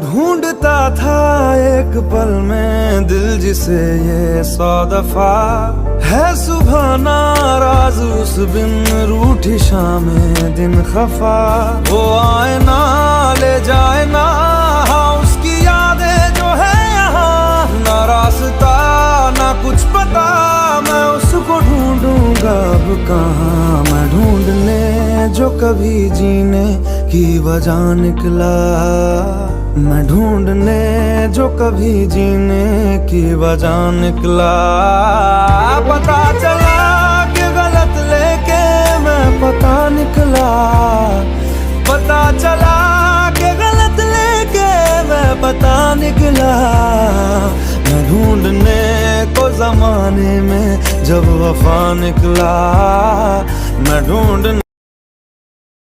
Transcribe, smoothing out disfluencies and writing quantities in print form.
ढूंढता था एक पल में दिल जिसे ये 100 दफा है सुबह नाराज उस बिन रूठी शामें दिन खफा। वो आए ना ले जाए ना उसकी यादें जो है यहाँ, ना रास्ता ना कुछ पता मैं उसको ढूंढूंगा अब कहाँ। मैं ढूंढने जो कभी जीने की वजह निकला, मैं ढूंढने जो कभी जीने की वजह निकला। पता चला कि गलत लेके मैं पता निकला, पता चला कि गलत लेके मैं पता निकला। मैं ढूंढने को जमाने में जब वफा निकला, मैं ढूंढने